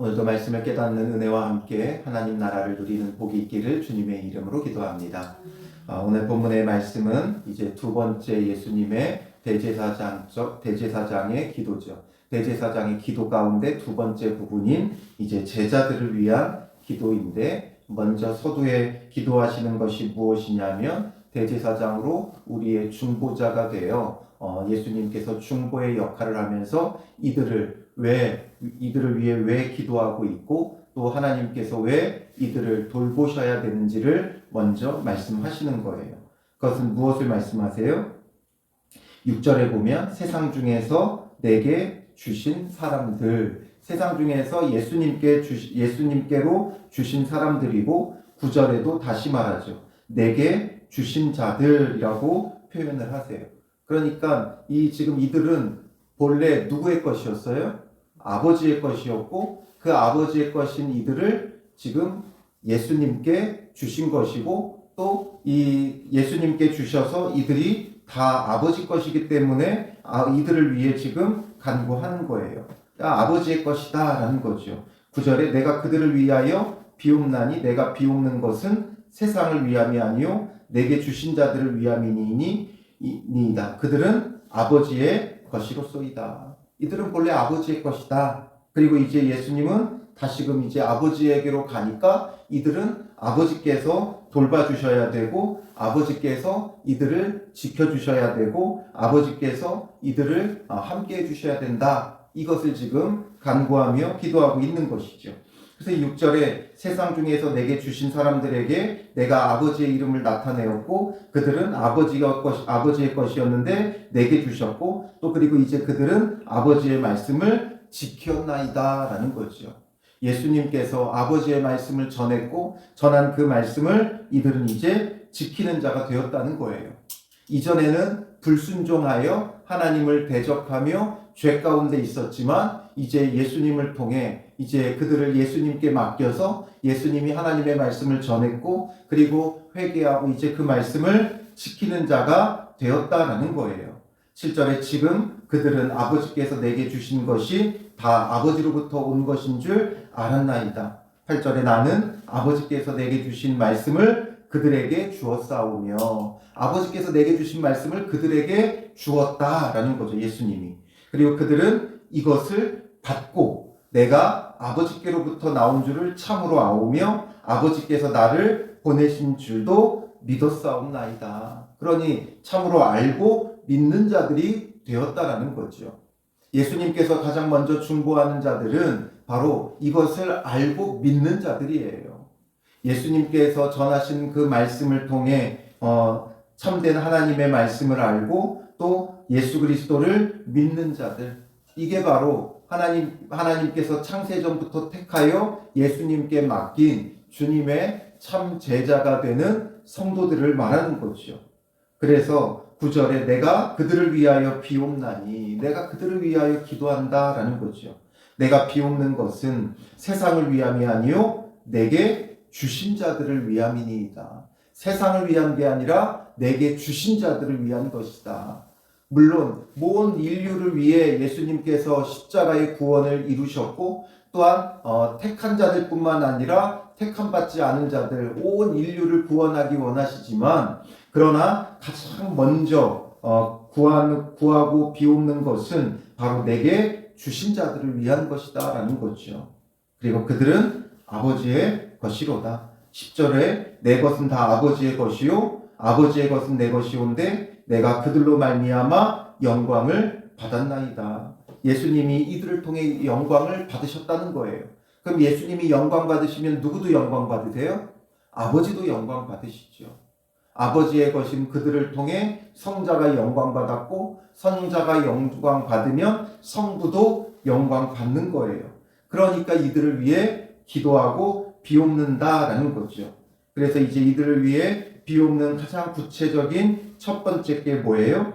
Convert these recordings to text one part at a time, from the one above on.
오늘도 말씀을 깨닫는 은혜와 함께 하나님 나라를 누리는 복이 있기를 주님의 이름으로 기도합니다. 오늘 본문의 말씀은 이제 두 번째 예수님의 대제사장의 기도죠. 대제사장의 기도 가운데 두 번째 부분인 이제 제자들을 위한 기도인데, 먼저 서두에 기도하시는 것이 무엇이냐면 대제사장으로 우리의 중보자가 되어 예수님께서 중보의 역할을 하면서 이들을 위해 왜 기도하고 있고, 또 하나님께서 왜 이들을 돌보셔야 되는지를 먼저 말씀하시는 거예요. 그것은 무엇을 말씀하세요? 6절에 보면 세상 중에서 내게 주신 사람들, 세상 중에서 예수님께로 주신 사람들이고, 9절에도 다시 말하죠. 내게 주신 자들이라고 표현을 하세요. 그러니까 지금 이들은 본래 누구의 것이었어요? 아버지의 것이었고, 그 아버지의 것인 이들을 지금 예수님께 주신 것이고, 또 이 예수님께 주셔서 이들이 다 아버지 것이기 때문에 이들을 위해 지금 간구하는 거예요. 아버지의 것이다 라는 거죠. 9절에 내가 그들을 위하여 비옵나니 내가 비옵는 것은 세상을 위함이 아니요 내게 주신 자들을 위함이니이다. 그들은 아버지의 것이로소이다. 이들은 본래 아버지의 것이다. 그리고 이제 예수님은 다시금 이제 아버지에게로 가니까 이들은 아버지께서 돌봐주셔야 되고, 아버지께서 이들을 지켜주셔야 되고, 아버지께서 이들을 함께 해주셔야 된다. 이것을 지금 간구하며 기도하고 있는 것이죠. 그래서 6절에 세상 중에서 내게 주신 사람들에게 내가 아버지의 이름을 나타내었고, 그들은 아버지의 것이었는데 내게 주셨고, 또 그리고 이제 그들은 아버지의 말씀을 지켰나이다 라는 거죠. 예수님께서 아버지의 말씀을 전한 그 말씀을 이들은 이제 지키는 자가 되었다는 거예요. 이전에는 불순종하여 하나님을 대적하며 죄 가운데 있었지만, 이제 예수님을 통해 이제 그들을 예수님께 맡겨서 예수님이 하나님의 말씀을 전했고, 그리고 회개하고 이제 그 말씀을 지키는 자가 되었다라는 거예요. 7절에 지금 그들은 아버지께서 내게 주신 것이 다 아버지로부터 온 것인 줄 알았나이다. 8절에 나는 아버지께서 내게 주신 말씀을 그들에게 주었사오며, 아버지께서 내게 주신 말씀을 그들에게 주었다라는 거죠, 예수님이. 그리고 그들은 이것을 받고 내가 아버지께로부터 나온 줄을 참으로 아오며 아버지께서 나를 보내신 줄도 믿었사옵나이다. 그러니 참으로 알고 믿는 자들이 되었다라는 거죠. 예수님께서 가장 먼저 중보하는 자들은 바로 이것을 알고 믿는 자들이에요. 예수님께서 전하신 그 말씀을 통해 참된 하나님의 말씀을 알고 또 예수 그리스도를 믿는 자들, 이게 바로 하나님께서 창세전부터 택하여 예수님께 맡긴 주님의 참 제자가 되는 성도들을 말하는 거죠. 그래서 9절에 내가 그들을 위하여 비옵나니, 내가 그들을 위하여 기도한다라는 거죠. 내가 비옵는 것은 세상을 위함이 아니요 내게 주신 자들을 위함이니이다. 세상을 위한 게 아니라 내게 주신 자들을 위한 것이다. 물론 모든 인류를 위해 예수님께서 십자가의 구원을 이루셨고, 또한 택한 자들뿐만 아니라 택함받지 않은 자들, 온 인류를 구원하기 원하시지만, 그러나 가장 먼저 구하고 비옵는 것은 바로 내게 주신 자들을 위한 것이다 라는 거죠. 그리고 그들은 아버지의 것이로다. 10절에 내 것은 다 아버지의 것이요 아버지의 것은 내 것이온데 내가 그들로 말미암아 영광을 받았나이다. 예수님이 이들을 통해 영광을 받으셨다는 거예요. 그럼 예수님이 영광 받으시면 누구도 영광 받으세요? 아버지도 영광 받으시죠. 아버지의 것인 그들을 통해 성자가 영광 받았고, 성자가 영광 받으면 성부도 영광 받는 거예요. 그러니까 이들을 위해 기도하고 비옵는다라는 거죠. 그래서 이제 이들을 위해 비옵는 가장 구체적인 첫 번째 게 뭐예요?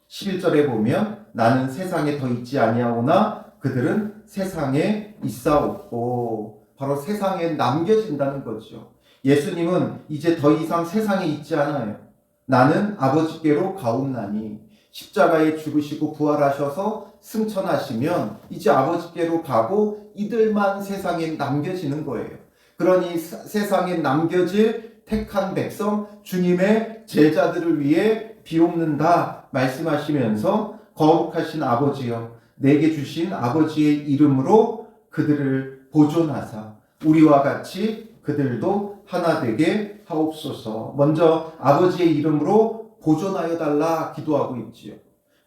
11절에 보면 나는 세상에 더 있지 아니하오나 그들은 세상에 있사옵고, 바로 세상에 남겨진다는 거죠. 예수님은 이제 더 이상 세상에 있지 않아요. 나는 아버지께로 가옵나니, 십자가에 죽으시고 부활하셔서 승천하시면 이제 아버지께로 가고 이들만 세상에 남겨지는 거예요. 그러니 세상에 남겨질 택한 백성, 주님의 제자들을 위해 비옵는다 말씀하시면서 거룩하신 아버지여, 내게 주신 아버지의 이름으로 그들을 보존하사 우리와 같이 그들도 하나 되게 하옵소서. 먼저 아버지의 이름으로 보존하여 달라 기도하고 있지요.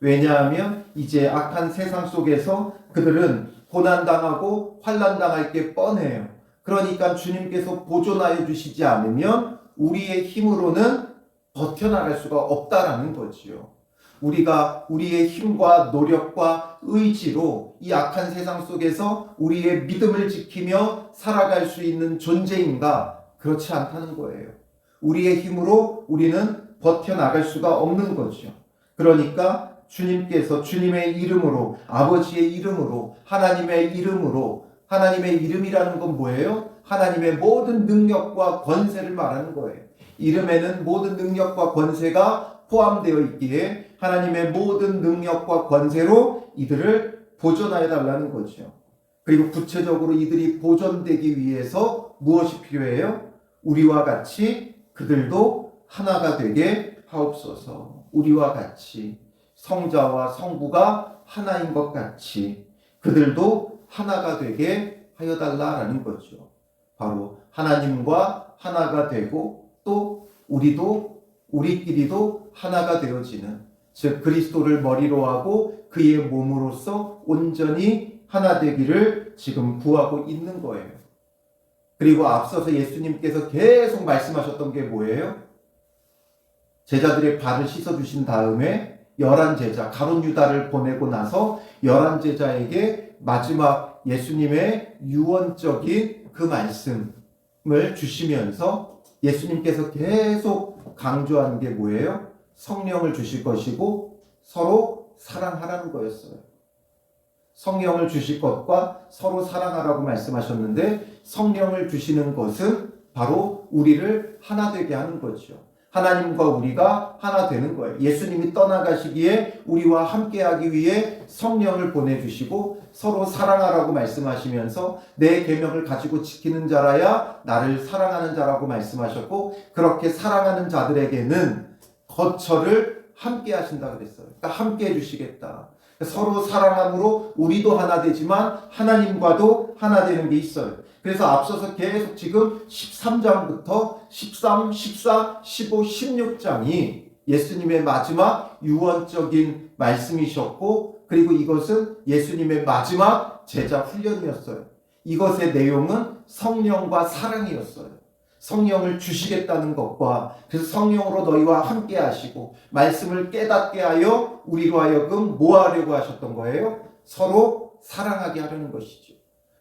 왜냐하면 이제 악한 세상 속에서 그들은 고난당하고 환난당할 게 뻔해요. 그러니까 주님께서 보존하여 주시지 않으면 우리의 힘으로는 버텨나갈 수가 없다라는 거지요. 우리가 우리의 힘과 노력과 의지로 이 악한 세상 속에서 우리의 믿음을 지키며 살아갈 수 있는 존재인가? 그렇지 않다는 거예요. 우리의 힘으로 우리는 버텨나갈 수가 없는 거죠. 그러니까 주님께서 주님의 이름으로, 아버지의 이름으로, 하나님의 이름으로, 하나님의 이름이라는 건 뭐예요? 하나님의 모든 능력과 권세를 말하는 거예요. 이름에는 모든 능력과 권세가 포함되어 있기에 하나님의 모든 능력과 권세로 이들을 보존하여 달라는 거죠. 그리고 구체적으로 이들이 보존되기 위해서 무엇이 필요해요? 우리와 같이 그들도 하나가 되게 하옵소서. 우리와 같이 성자와 성부가 하나인 것 같이 그들도 하나가 되게 하여 달라라는 거죠. 바로 하나님과 하나가 되고 또 우리끼리도 하나가 되어지는, 즉 그리스도를 머리로 하고 그의 몸으로서 온전히 하나 되기를 지금 구하고 있는 거예요. 그리고 앞서서 예수님께서 계속 말씀하셨던 게 뭐예요? 제자들의 발을 씻어주신 다음에 11제자, 가룟 유다를 보내고 나서 11제자에게 마지막 예수님의 유언적인 그 말씀을 주시면서 예수님께서 계속 강조하는 게 뭐예요? 성령을 주실 것이고 서로 사랑하라는 거였어요. 성령을 주실 것과 서로 사랑하라고 말씀하셨는데 성령을 주시는 것은 바로 우리를 하나 되게 하는 거죠. 하나님과 우리가 하나 되는 거예요. 예수님이 떠나가시기에 우리와 함께하기 위해 성령을 보내주시고 서로 사랑하라고 말씀하시면서 내 계명을 가지고 지키는 자라야 나를 사랑하는 자라고 말씀하셨고, 그렇게 사랑하는 자들에게는 거처를 함께 하신다 그랬어요. 그러니까 함께 해주시겠다. 서로 사랑함으로 우리도 하나 되지만 하나님과도 하나 되는 게 있어요. 그래서 앞서서 계속 지금 13장부터 13, 14, 15, 16장이 예수님의 마지막 유언적인 말씀이셨고, 그리고 이것은 예수님의 마지막 제자 훈련이었어요. 이것의 내용은 성령과 사랑이었어요. 성령을 주시겠다는 것과 그래서 성령으로 너희와 함께 하시고 말씀을 깨닫게 하여 우리로 하여금 뭐 하려고 하셨던 거예요? 서로 사랑하게 하려는 것이죠.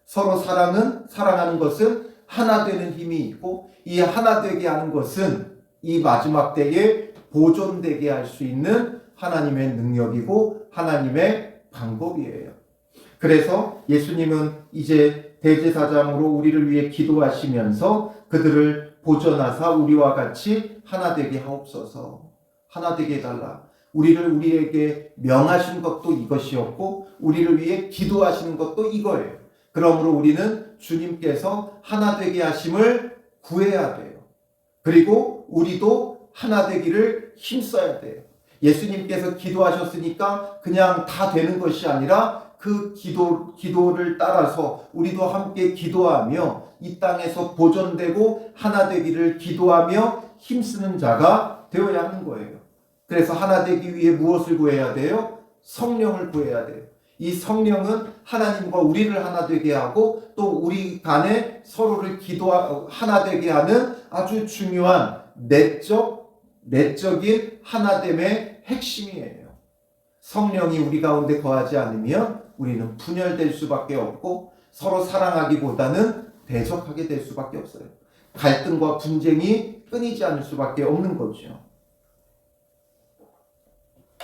서로 사랑하는 것은 하나 되는 힘이 있고, 이 하나 되게 하는 것은 이 마지막 때에 보존되게 할 수 있는 하나님의 능력이고 하나님의 방법이에요. 그래서 예수님은 이제 대제사장으로 우리를 위해 기도하시면서 그들을 보존하사 우리와 같이 하나 되게 하옵소서. 하나 되게 해달라. 우리에게 명하신 것도 이것이었고 우리를 위해 기도하시는 것도 이거예요. 그러므로 우리는 주님께서 하나 되게 하심을 구해야 돼요. 그리고 우리도 하나 되기를 힘써야 돼요. 예수님께서 기도하셨으니까 그냥 다 되는 것이 아니라 그 기도를 따라서 우리도 함께 기도하며 이 땅에서 보존되고 하나 되기를 기도하며 힘쓰는 자가 되어야 하는 거예요. 그래서 하나 되기 위해 무엇을 구해야 돼요? 성령을 구해야 돼요. 이 성령은 하나님과 우리를 하나 되게 하고 또 우리 간에 서로를 하나 되게 하는 아주 중요한 내적인 하나됨의 핵심이에요. 성령이 우리 가운데 거하지 않으면 우리는 분열될 수밖에 없고 서로 사랑하기보다는 대적하게 될 수밖에 없어요. 갈등과 분쟁이 끊이지 않을 수밖에 없는 거죠.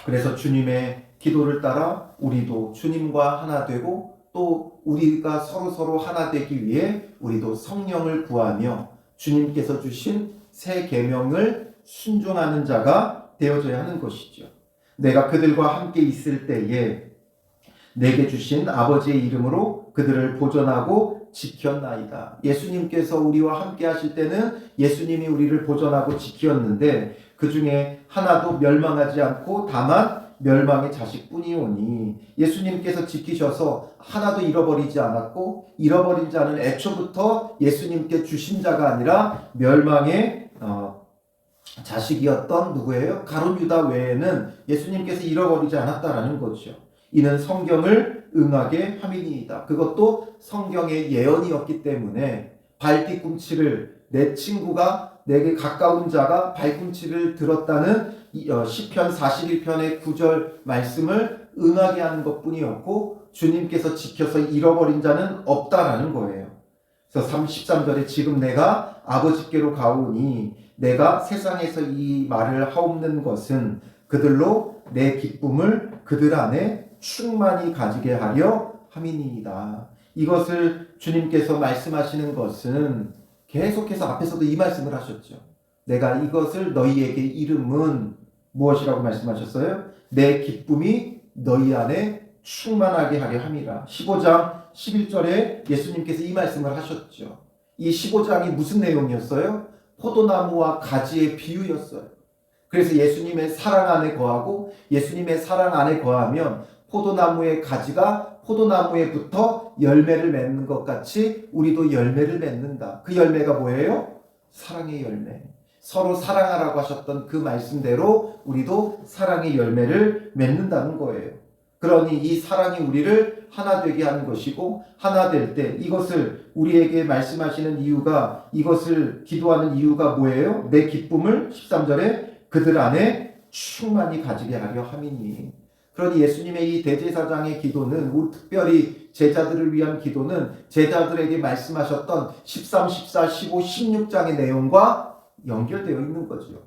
그래서 주님의 기도를 따라 우리도 주님과 하나 되고 또 우리가 서로 하나 되기 위해 우리도 성령을 구하며 주님께서 주신 새 계명을 순종하는 자가 되어져야 하는 것이죠. 내가 그들과 함께 있을 때에 내게 주신 아버지의 이름으로 그들을 보존하고 지켰나이다. 예수님께서 우리와 함께 하실 때는 예수님이 우리를 보존하고 지켰는데 그 중에 하나도 멸망하지 않고 다만 멸망의 자식뿐이오니 예수님께서 지키셔서 하나도 잃어버리지 않았고 잃어버린 자는 애초부터 예수님께 주신 자가 아니라 멸망의 자식이었던 누구예요? 가룟 유다 외에는 예수님께서 잃어버리지 않았다라는 거죠. 이는 성경을 응하게 함이니이다. 그것도 성경의 예언이었기 때문에 발뒤꿈치를 내 친구가 내게 가까운 자가 발꿈치를 들었다는 시편 41편의 9절 말씀을 응하게 하는 것뿐이었고 주님께서 지켜서 잃어버린 자는 없다라는 거예요. 그래서 33절에 지금 내가 아버지께로 가오니 내가 세상에서 이 말을 하옵는 것은 그들로 내 기쁨을 그들 안에 충만히 가지게 하려 함이니이다. 이것을 주님께서 말씀하시는 것은 계속해서 앞에서도 이 말씀을 하셨죠. 내가 이것을 너희에게 이름은 무엇이라고 말씀하셨어요? 내 기쁨이 너희 안에 충만하게 하려 함이라. 15장 11절에 예수님께서 이 말씀을 하셨죠. 이 15장이 무슨 내용이었어요? 포도나무와 가지의 비유였어요. 그래서 예수님의 사랑 안에 거하고 예수님의 사랑 안에 거하면 포도나무의 가지가 포도나무에 붙어 열매를 맺는 것 같이 우리도 열매를 맺는다. 그 열매가 뭐예요? 사랑의 열매. 서로 사랑하라고 하셨던 그 말씀대로 우리도 사랑의 열매를 맺는다는 거예요. 그러니 이 사랑이 우리를 하나 되게 하는 것이고 하나 될 때 이것을 우리에게 말씀하시는 이유가 이것을 기도하는 이유가 뭐예요? 내 기쁨을 13절에 그들 안에 충만히 가지게 하려 함이니. 그러니 예수님의 이 대제사장의 기도는 특별히 제자들을 위한 기도는 제자들에게 말씀하셨던 13, 14, 15, 16장의 내용과 연결되어 있는 거죠.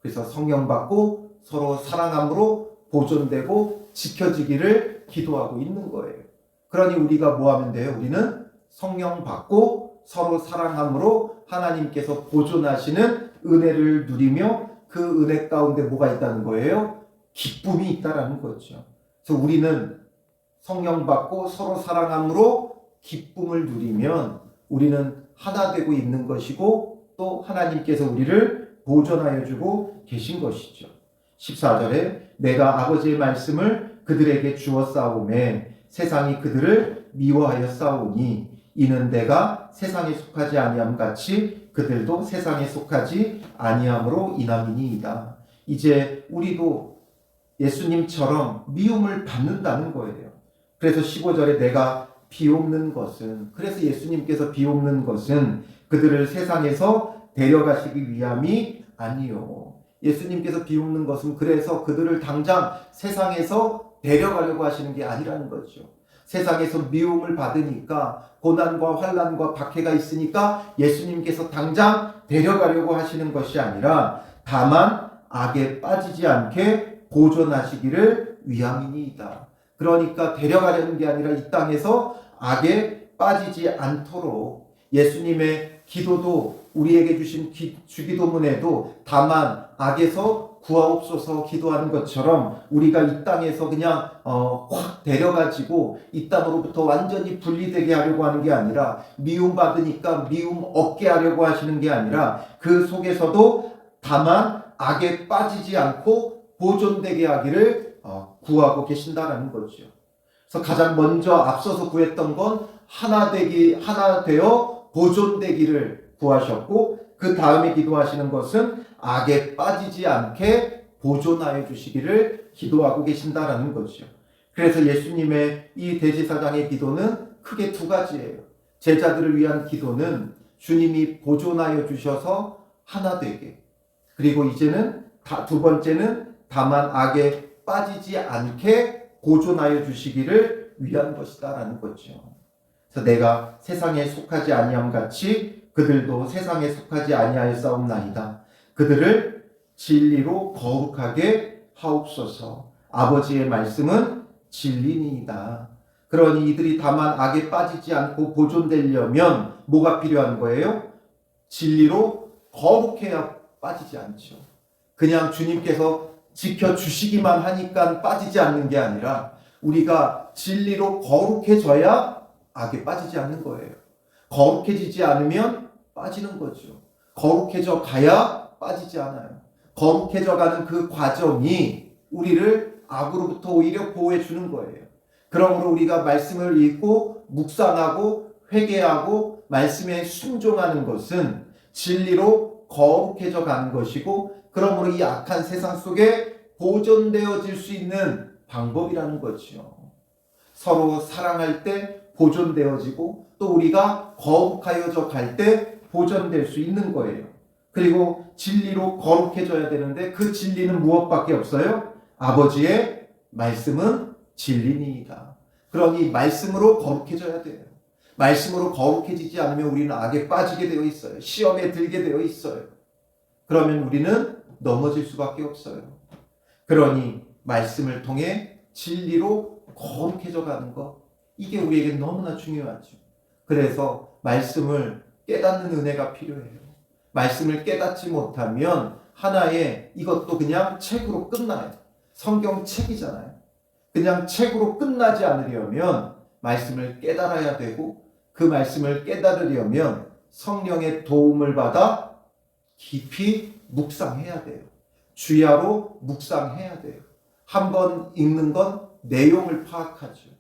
그래서 성령 받고 서로 사랑함으로 보존되고 지켜지기를 기도하고 있는 거예요. 그러니 우리가 뭐 하면 돼요? 우리는 성령 받고 서로 사랑함으로 하나님께서 보존하시는 은혜를 누리며 그 은혜 가운데 뭐가 있다는 거예요? 기쁨이 있다라는 거죠. 그래서 우리는 성령 받고 서로 사랑함으로 기쁨을 누리면 우리는 하나 되고 있는 것이고 또 하나님께서 우리를 보존하여 주고 계신 것이죠. 14절에 내가 아버지의 말씀을 그들에게 주었사오매 세상이 그들을 미워하여 싸우니 이는 내가 세상에 속하지 아니함 같이 그들도 세상에 속하지 아니함으로 인함이니이다. 이제 우리도 예수님처럼 미움을 받는다는 거예요. 그래서 15절에 내가 비옵는 것은 그래서 예수님께서 비옵는 것은 그들을 세상에서 데려가시기 위함이 아니요. 예수님께서 비웃는 것은 그래서 그들을 당장 세상에서 데려가려고 하시는 게 아니라는 거죠. 세상에서 미움을 받으니까 고난과 환난과 박해가 있으니까 예수님께서 당장 데려가려고 하시는 것이 아니라 다만 악에 빠지지 않게 보존하시기를 위함이니이다. 그러니까 데려가려는 게 아니라 이 땅에서 악에 빠지지 않도록 예수님의 기도도 우리에게 주신 주기도문에도 다만 악에서 구하옵소서 기도하는 것처럼 우리가 이 땅에서 그냥 확 데려가지고 이 땅으로부터 완전히 분리되게 하려고 하는 게 아니라 미움받으니까 미움 얻게 하려고 하시는 게 아니라 그 속에서도 다만 악에 빠지지 않고 보존되게 하기를 구하고 계신다라는 거죠. 그래서 가장 먼저 앞서서 구했던 건 하나 되어 보존되기를 구하셨고 그 다음에 기도하시는 것은 악에 빠지지 않게 보존하여 주시기를 기도하고 계신다라는 거죠. 그래서 예수님의 이 대제사장의 기도는 크게 두 가지예요. 제자들을 위한 기도는 주님이 보존하여 주셔서 하나 되게, 그리고 이제는 두 번째는 다만 악에 빠지지 않게 보존하여 주시기를 위한 것이다라는 거죠. 그래서 내가 세상에 속하지 아니함 같이 그들도 세상에 속하지 아니하였사옵나이다. 그들을 진리로 거룩하게 하옵소서. 아버지의 말씀은 진리니이다. 그러니 이들이 다만 악에 빠지지 않고 보존되려면 뭐가 필요한 거예요? 진리로 거룩해야 빠지지 않죠. 그냥 주님께서 지켜주시기만 하니까 빠지지 않는 게 아니라 우리가 진리로 거룩해져야 악에 빠지지 않는 거예요. 거룩해지지 않으면 빠지는 거죠. 거룩해져 가야 빠지지 않아요. 거룩해져 가는 그 과정이 우리를 악으로부터 오히려 보호해 주는 거예요. 그러므로 우리가 말씀을 읽고 묵상하고 회개하고 말씀에 순종하는 것은 진리로 거룩해져 가는 것이고, 그러므로 이 악한 세상 속에 보존되어질 수 있는 방법이라는 거지요. 서로 사랑할 때 보존되어지고, 또 우리가 거룩하여져 갈 때 보존될 수 있는 거예요. 그리고 진리로 거룩해져야 되는데 그 진리는 무엇밖에 없어요? 아버지의 말씀은 진리니이다. 그러니 말씀으로 거룩해져야 돼요. 말씀으로 거룩해지지 않으면 우리는 악에 빠지게 되어 있어요. 시험에 들게 되어 있어요. 그러면 우리는 넘어질 수밖에 없어요. 그러니 말씀을 통해 진리로 거룩해져 가는 것, 이게 우리에게 너무나 중요하죠. 그래서 말씀을 깨닫는 은혜가 필요해요. 말씀을 깨닫지 못하면 하나의, 이것도 그냥 책으로 끝나요. 성경 책이잖아요. 그냥 책으로 끝나지 않으려면 말씀을 깨달아야 되고, 그 말씀을 깨달으려면 성령의 도움을 받아 깊이 묵상해야 돼요. 주야로 묵상해야 돼요. 한번 읽는 건 내용을 파악하죠.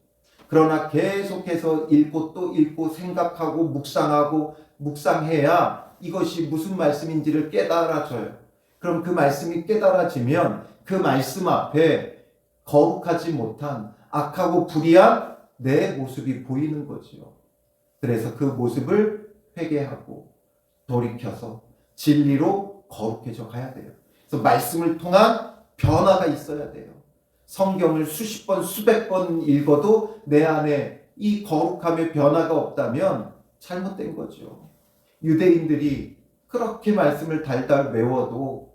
그러나 계속해서 읽고 또 읽고 생각하고 묵상하고 묵상해야 이것이 무슨 말씀인지를 깨달아져요. 그럼 그 말씀이 깨달아지면 그 말씀 앞에 거룩하지 못한 악하고 불의한 내 모습이 보이는 거지요. 그래서 그 모습을 회개하고 돌이켜서 진리로 거룩해져 가야 돼요. 그래서 말씀을 통한 변화가 있어야 돼요. 성경을 수십 번, 수백 번 읽어도 내 안에 이 거룩함의 변화가 없다면 잘못된 거죠. 유대인들이 그렇게 말씀을 달달 외워도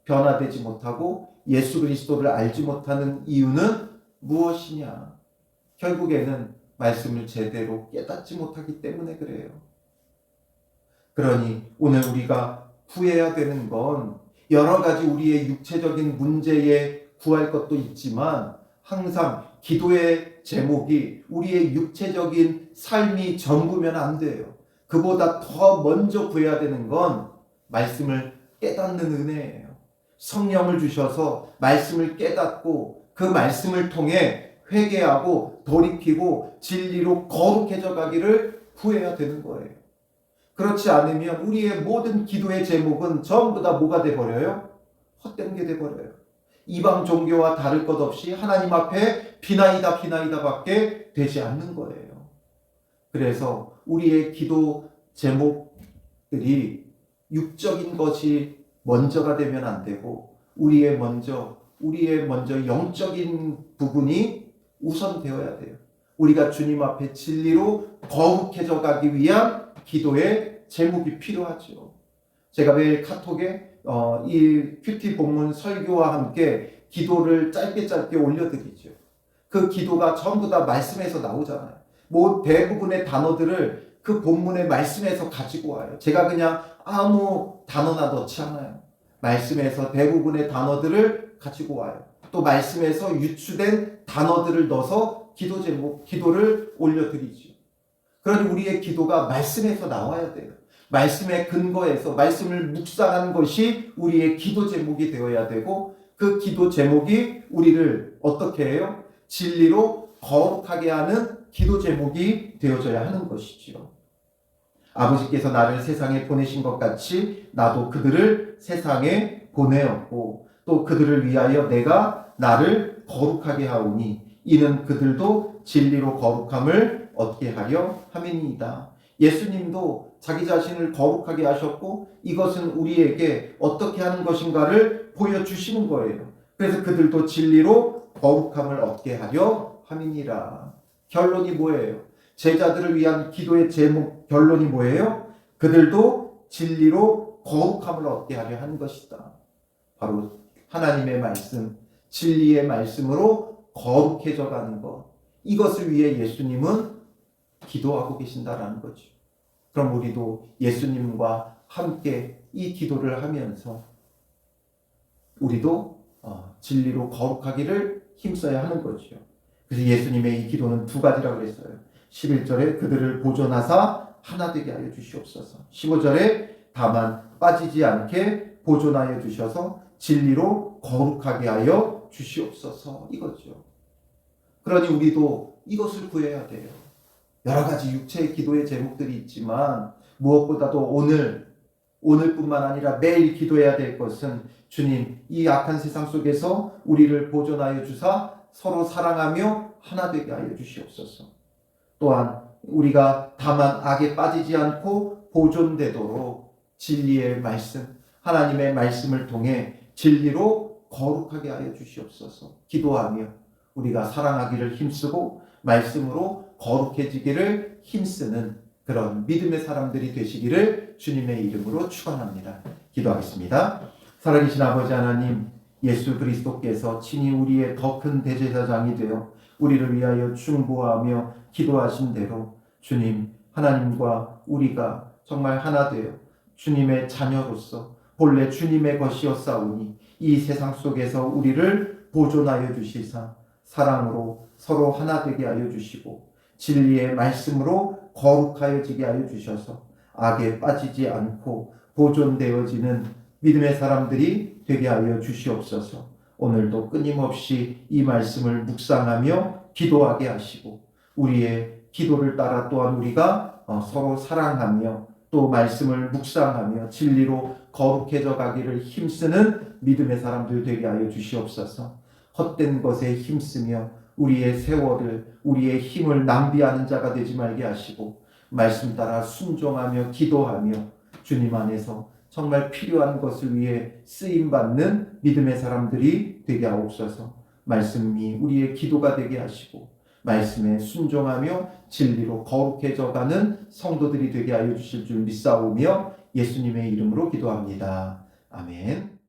변화되지 못하고 예수 그리스도를 알지 못하는 이유는 무엇이냐? 결국에는 말씀을 제대로 깨닫지 못하기 때문에 그래요. 그러니 오늘 우리가 구해야 되는 건 여러 가지 우리의 육체적인 문제에 구할 것도 있지만, 항상 기도의 제목이 우리의 육체적인 삶이 전부면 안 돼요. 그보다 더 먼저 구해야 되는 건 말씀을 깨닫는 은혜예요. 성령을 주셔서 말씀을 깨닫고 그 말씀을 통해 회개하고 돌이키고 진리로 거룩해져 가기를 구해야 되는 거예요. 그렇지 않으면 우리의 모든 기도의 제목은 전부 다 뭐가 돼버려요? 헛된 게 돼버려요. 이방 종교와 다를 것 없이 하나님 앞에 비나이다 밖에 되지 않는 거예요. 그래서 우리의 기도 제목들이 육적인 것이 먼저가 되면 안 되고, 우리의 먼저 영적인 부분이 우선되어야 돼요. 우리가 주님 앞에 진리로 거룩해져 가기 위한 기도의 제목이 필요하죠. 제가 매일 카톡에 이 큐티 본문 설교와 함께 기도를 짧게 올려드리죠. 그 기도가 전부 다 말씀에서 나오잖아요. 뭐 대부분의 단어들을 그 본문의 말씀에서 가지고 와요. 제가 그냥 아무 단어나 넣지 않아요. 말씀에서 대부분의 단어들을 가지고 와요. 또 말씀에서 유추된 단어들을 넣어서 기도를 올려드리죠. 그러니 우리의 기도가 말씀에서 나와야 돼요. 말씀의 근거에서 말씀을 묵상하는 것이 우리의 기도 제목이 되어야 되고, 그 기도 제목이 우리를 어떻게 해요? 진리로 거룩하게 하는 기도 제목이 되어져야 하는 것이지요. 아버지께서 나를 세상에 보내신 것 같이 나도 그들을 세상에 보내었고, 또 그들을 위하여 내가 나를 거룩하게 하오니 이는 그들도 진리로 거룩함을 얻게 하려 함이니이다. 예수님도 자기 자신을 거룩하게 하셨고, 이것은 우리에게 어떻게 하는 것인가를 보여주시는 거예요. 그래서 그들도 진리로 거룩함을 얻게 하려 함이니라. 결론이 뭐예요? 제자들을 위한 기도의 제목 결론이 뭐예요? 그들도 진리로 거룩함을 얻게 하려 하는 것이다. 바로 하나님의 말씀, 진리의 말씀으로 거룩해져 가는 것, 이것을 위해 예수님은 기도하고 계신다라는 거죠. 그럼 우리도 예수님과 함께 이 기도를 하면서 우리도 진리로 거룩하기를 힘써야 하는 거죠. 그래서 예수님의 이 기도는 두 가지라고 그랬어요. 11절에 그들을 보존하사 하나 되게 하여 주시옵소서. 15절에 다만 빠지지 않게 보존하여 주셔서 진리로 거룩하게 하여 주시옵소서. 이거죠. 그러니 우리도 이것을 구해야 돼요. 여러 가지 육체의 기도의 제목들이 있지만 무엇보다도 오늘뿐만 아니라 매일 기도해야 될 것은 주님, 이 악한 세상 속에서 우리를 보존하여 주사 서로 사랑하며 하나 되게 하여 주시옵소서. 또한 우리가 다만 악에 빠지지 않고 보존되도록 진리의 말씀, 하나님의 말씀을 통해 진리로 거룩하게 하여 주시옵소서. 기도하며 우리가 사랑하기를 힘쓰고 말씀으로 거룩해지기를 힘쓰는 그런 믿음의 사람들이 되시기를 주님의 이름으로 축원합니다. 기도하겠습니다. 살아계신 아버지 하나님, 예수 그리스도께서 친히 우리의 더 큰 대제사장이 되어 우리를 위하여 중보하며 기도하신 대로 주님, 하나님과 우리가 정말 하나 되어 주님의 자녀로서 본래 주님의 것이었사오니 이 세상 속에서 우리를 보존하여 주시사 사랑으로 서로 하나 되게 하여 주시고 진리의 말씀으로 거룩하여지게 하여 주셔서 악에 빠지지 않고 보존되어지는 믿음의 사람들이 되게 하여 주시옵소서. 오늘도 끊임없이 이 말씀을 묵상하며 기도하게 하시고 우리의 기도를 따라 또한 우리가 서로 사랑하며 또 말씀을 묵상하며 진리로 거룩해져 가기를 힘쓰는 믿음의 사람들 되게 하여 주시옵소서. 헛된 것에 힘쓰며 우리의 세월을, 우리의 힘을 낭비하는 자가 되지 말게 하시고 말씀 따라 순종하며 기도하며 주님 안에서 정말 필요한 것을 위해 쓰임받는 믿음의 사람들이 되게 하옵소서. 말씀이 우리의 기도가 되게 하시고 말씀에 순종하며 진리로 거룩해져가는 성도들이 되게 하여 주실 줄 믿사오며 예수님의 이름으로 기도합니다. 아멘.